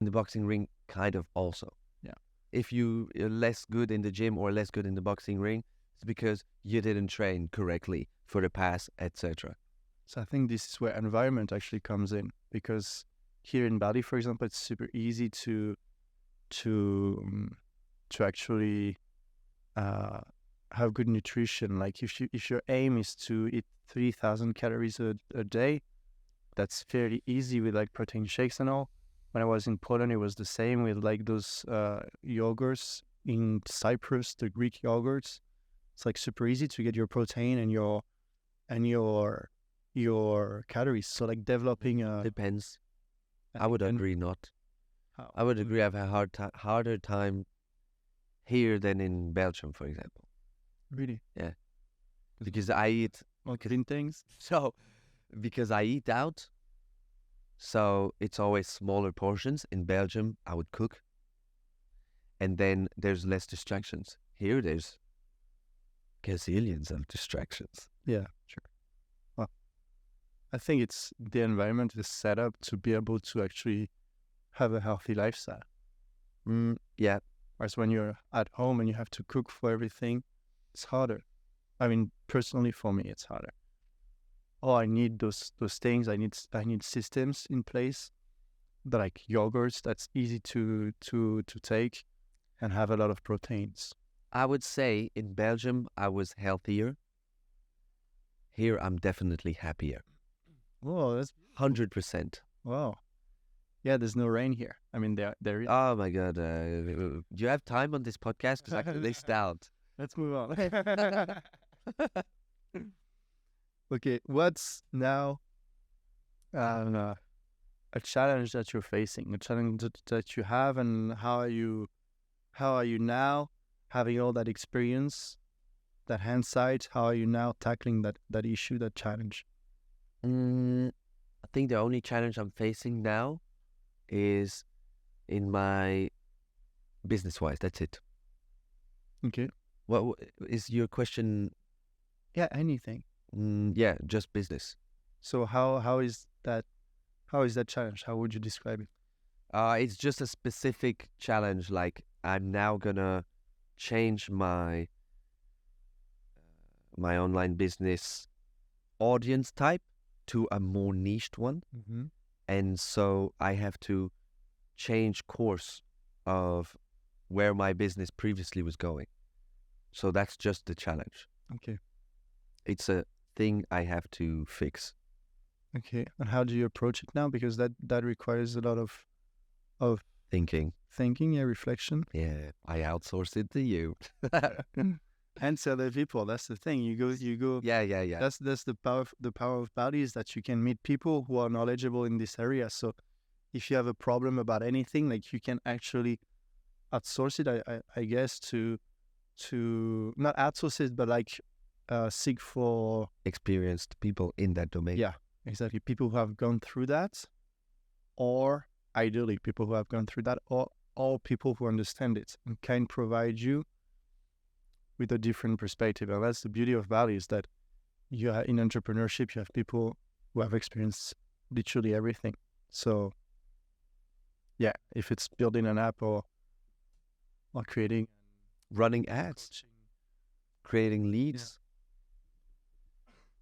In the boxing ring, kind of also. Yeah. If you are less good in the gym or less good in the boxing ring, it's because you didn't train correctly for the pass, etc. So I think this is where environment actually comes in, because here in Bali, for example, it's super easy to actually have good nutrition. Like if your aim is to eat 3,000 calories a day, that's fairly easy with like protein shakes and all. When I was in Poland, it was the same with like those yogurts in Cyprus, the Greek yogurts. It's like super easy to get your protein and your calories. So like developing a Depends. I would agree not. how I would agree I've had harder time here than in Belgium, for example. really Yeah. Because I eat all clean things. so because I eat out, so it's always smaller portions. In Belgium, I would cook, and then there's less distractions. Here, there's gazillions of distractions. Yeah, sure. Well, I think it's the environment is set up to be able to actually have a healthy lifestyle. Yeah, Whereas when you're at home and you have to cook for everything, it's harder. I mean, personally for me, it's harder. Oh, I need those things. I need systems in place. Like yogurts, that's easy to take and have a lot of proteins. I would say in Belgium I was healthier. Here I'm definitely happier. Oh, that's 100%. wow. Yeah, there's no rain here. I mean, there is. Oh my God. Do you have time on this podcast? Because I can list out. Let's move on. Okay, what's now a challenge that you're facing, a challenge that you have, and how are you now having all that experience, that hindsight? How are you now tackling that issue, that challenge? I think the only challenge I'm facing now is in my business-wise. That's it. Okay. What is your question? Yeah, anything. Yeah, just business. So how is that challenge? How would you describe it? It's just a specific challenge. Like I'm now gonna change my online business audience type to a more niched one, Mm-hmm. and so I have to change course of where my business previously was going. So that's just the challenge. Okay. It's a thing I have to fix. Okay. And how do you approach it now? Because that requires a lot of Thinking, thinking and reflection. yeah, I outsource it to you. And other people. That's the thing. You go. Yeah. That's the power of Bali is that you can meet people who are knowledgeable in this area. So if you have a problem about anything, like you can actually outsource it. I guess to not outsource it, but like seek for Experienced people in that domain. yeah, exactly, people who have gone through that, or ideally people who have gone through that, or people who understand it and can provide you with a different perspective. And that's the beauty of Bali is that in entrepreneurship, you have people who have experienced literally everything. So yeah, if it's building an app or creating Running ads, coaching. creating leads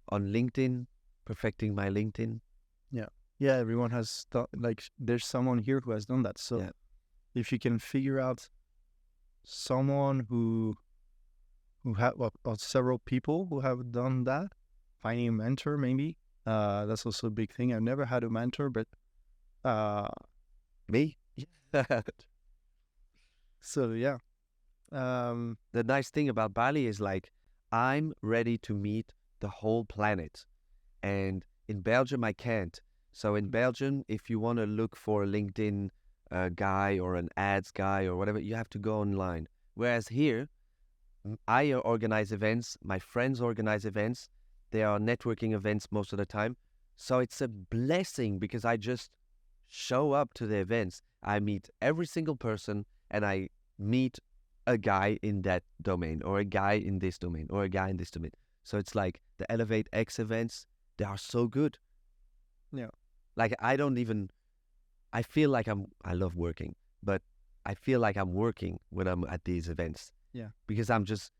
on LinkedIn, perfecting my LinkedIn. Yeah, everyone has done, like there's someone here who has done that. So Yeah. if you can figure out someone who have or several people who have done that, finding a mentor maybe, that's also a big thing. I've never had a mentor, but Me? so yeah. The nice thing about Bali is like I'm ready to meet the whole planet, and in Belgium I can't. So in Belgium, if you want to look for a LinkedIn guy or an ads guy or whatever, you have to go online. Whereas here, I organize events, my friends organize events. There are networking events most of the time. So it's a blessing because I just show up to the events. I meet every single person and I meet a guy in that domain or a guy in this domain or a guy in this domain. So it's like the Elevate X events, they are so good. Yeah. Like I don't even I feel like I love working, but I feel like I'm working when I'm at these events. Yeah. Because I'm just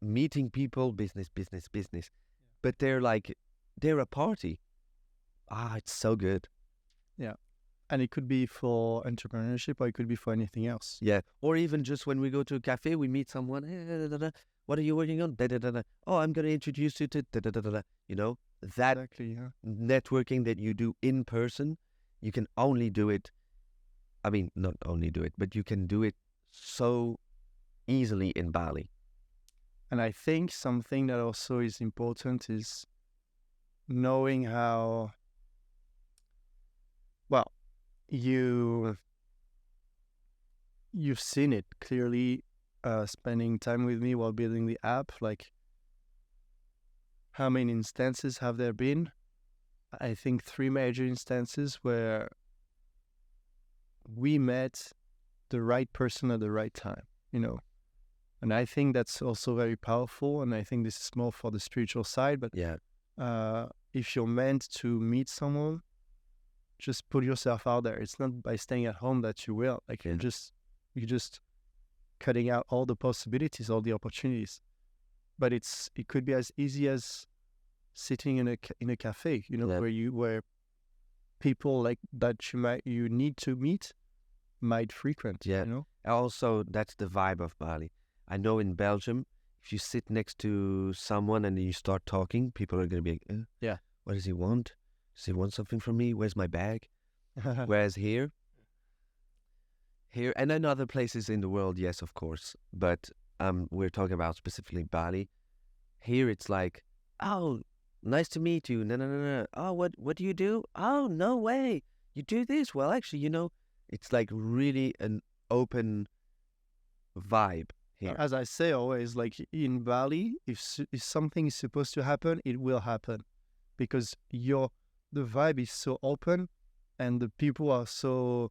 meeting people, business, business, business. But they're a party. Ah, it's so good. Yeah. And it could be for entrepreneurship or it could be for anything else. Yeah. Or even just when we go to a cafe, we meet someone. What are you working on? Oh, I'm going to introduce you to You know, that Exactly. Yeah. networking that you do in person, you can only do it. I mean, not only do it, but you can do it so easily in Bali. And I think something that also is important is knowing how, well, you've seen it clearly, spending time with me while building the app. Like, how many instances have there been? I think 3 major instances where we met the right person at the right time, you know. And I think that's also very powerful. And I think this is more for the spiritual side. But Yeah. if you're meant to meet someone, just put yourself out there. It's not by staying at home that you will. Like, Yeah. you're just cutting out all the possibilities, all the opportunities. But it could be as easy as sitting in a cafe, you know, Yeah. where people like that you need to meet might frequent. Yeah. You know. Also, that's the vibe of Bali. I know in Belgium, if you sit next to someone and you start talking, people are going to be like, Yeah. what does he want? Does he want something from me? Where's my bag? Whereas here, and in other places in the world, yes, of course. But we're talking about specifically Bali. Here it's like, oh, nice to meet you. No, no, no, no. Oh, what do you do? Oh, no way. You do this? Well, actually, it's like really an open vibe here. As I say always, like in Bali, if something is supposed to happen, it will happen, because the vibe is so open, and the people are so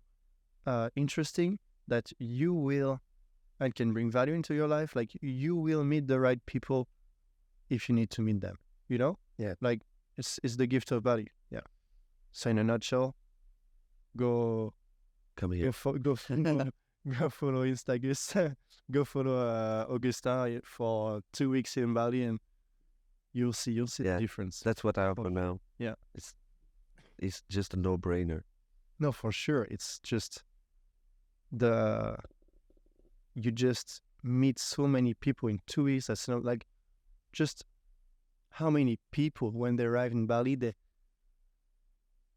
interesting that you will and can bring value into your life. Like, you will meet the right people if you need to meet them. You know? Yeah. Like, it's the gift of Bali. Yeah. So in a nutshell, go Come here. go follow Instagus. Go follow Augustin for 2 weeks in Bali, and you'll see Yeah. the difference. That's what I offer now. Yeah. It's just a no-brainer. No, for sure. It's just you just meet so many people in 2 weeks. That's not like, just how many people when they arrive in Bali,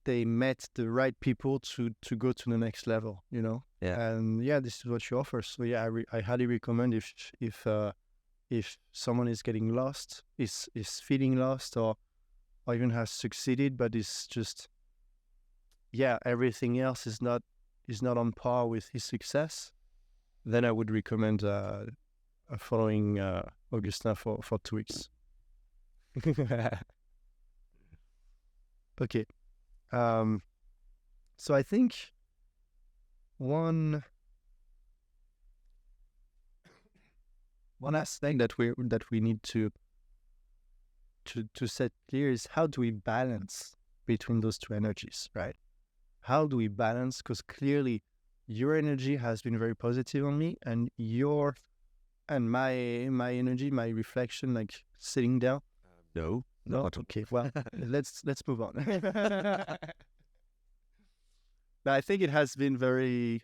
they met the right people to go to the next level, you know? Yeah. And yeah, this is what you offer. So yeah, I highly recommend if someone is getting lost, is feeling lost, or even has succeeded, but is just, yeah, everything else is not on par with his success, then I would recommend following Augustin for 2 weeks. Okay. So I think one aspect that we need to set clear is, how do we balance between those two energies, right? How do we balance? Because clearly your energy has been very positive on me, and my energy, my reflection, like sitting down. No. Okay. Well, let's move on. But I think it has been very,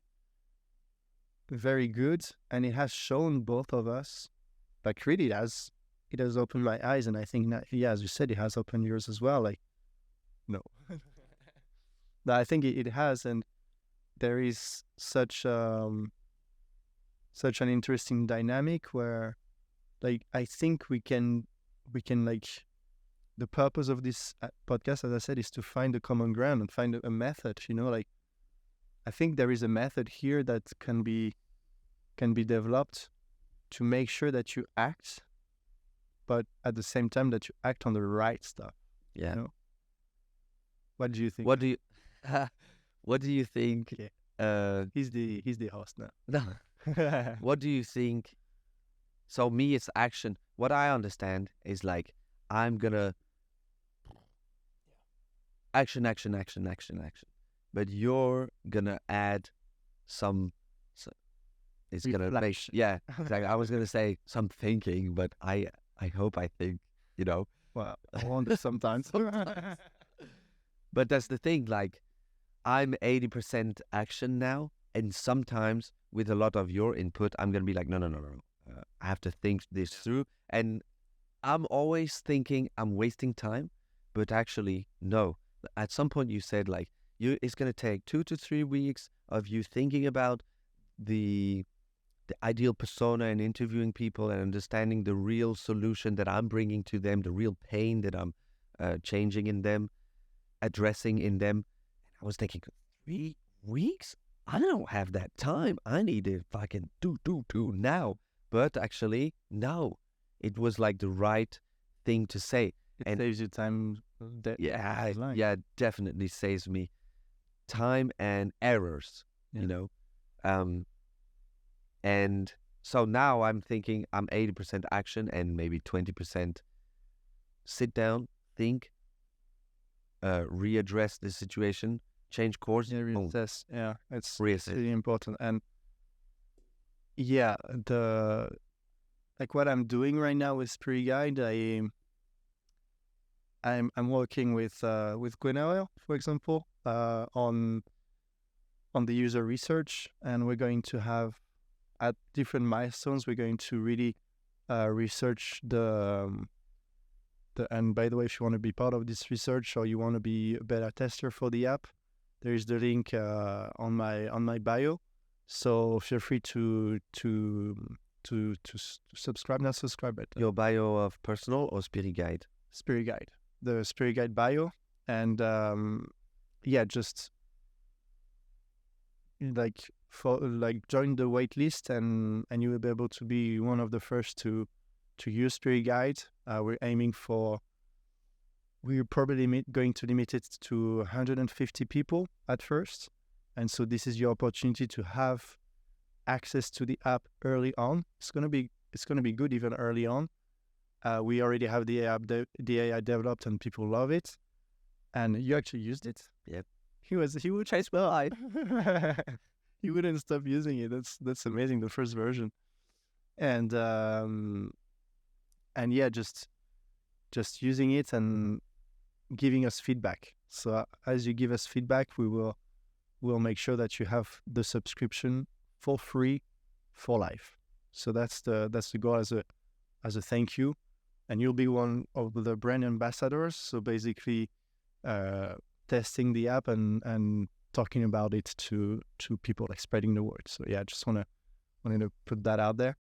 very good, and it has shown both of us. Like, really, it has opened my eyes, and I think that, yeah, as you said, it has opened yours as well. Like, no, but I think it has, and there is such an interesting dynamic where, like, I think we can like, the purpose of this podcast, as I said, is to find a common ground and find a method, you know, like, I think there is a method here that can be developed to make sure that you act, but at the same time that you act on the right stuff. Yeah. You know? What do you think? What do you think? Okay. He's the host now. No. What do you think? So me, it's action. What I understand is, like, I'm gonna action. but you're gonna add some. It's gonna make Reflection. yeah. Exactly. I was gonna say some thinking, but I hope I think, you know. Well, I wonder sometimes. But that's the thing. Like I'm 80% action now, and sometimes with a lot of your input, I'm gonna be like, no, no, no, no. I have to think this through, and I'm always thinking I'm wasting time, but actually, no. At some point, you said like it's gonna take 2 to 3 weeks of you thinking about the ideal persona and interviewing people and understanding the real solution that I'm bringing to them, the real pain that I'm changing in them, addressing in them. I was thinking, 3 weeks? I don't have that time. I need it fucking do now. But actually, no, it was like the right thing to say. It And saves you time. yeah, definitely saves me time and errors, Yeah. you know. And so now I'm thinking I'm 80% action and maybe 20% sit down, think, readdress the situation, change course, Yeah, boom, reassess. Yeah, it's reassess. really important. And yeah, the like what I'm doing right now with Spirit Guide, I'm working with Gwenaël, for example, on the user research, and we're going to have at different milestones, we're going to really research and by the way, if you want to be part of this research or you want to be a beta tester for the app, there is the link on my bio. So feel free to subscribe, not subscribe, but Your bio of personal or spirit guide? Spirit Guide, the Spirit Guide bio, and yeah, just join the wait list, and you will be able to be one of the first to use Spirit Guide. We're probably going to limit it to 150 people at first, and so this is your opportunity to have access to the app early on. It's gonna be good even early on. We already have the AI developed, and people love it. And you actually used it. Yep. He would chase well. He wouldn't stop using it. That's amazing. The first version, and yeah, just using it and giving us feedback. So as you give us feedback, we'll make sure that you have the subscription for free for life. So that's the goal as a thank you, and you'll be one of the brand ambassadors. So basically, testing the app and talking about it to people, like spreading the word. So yeah, I just wanted to put that out there.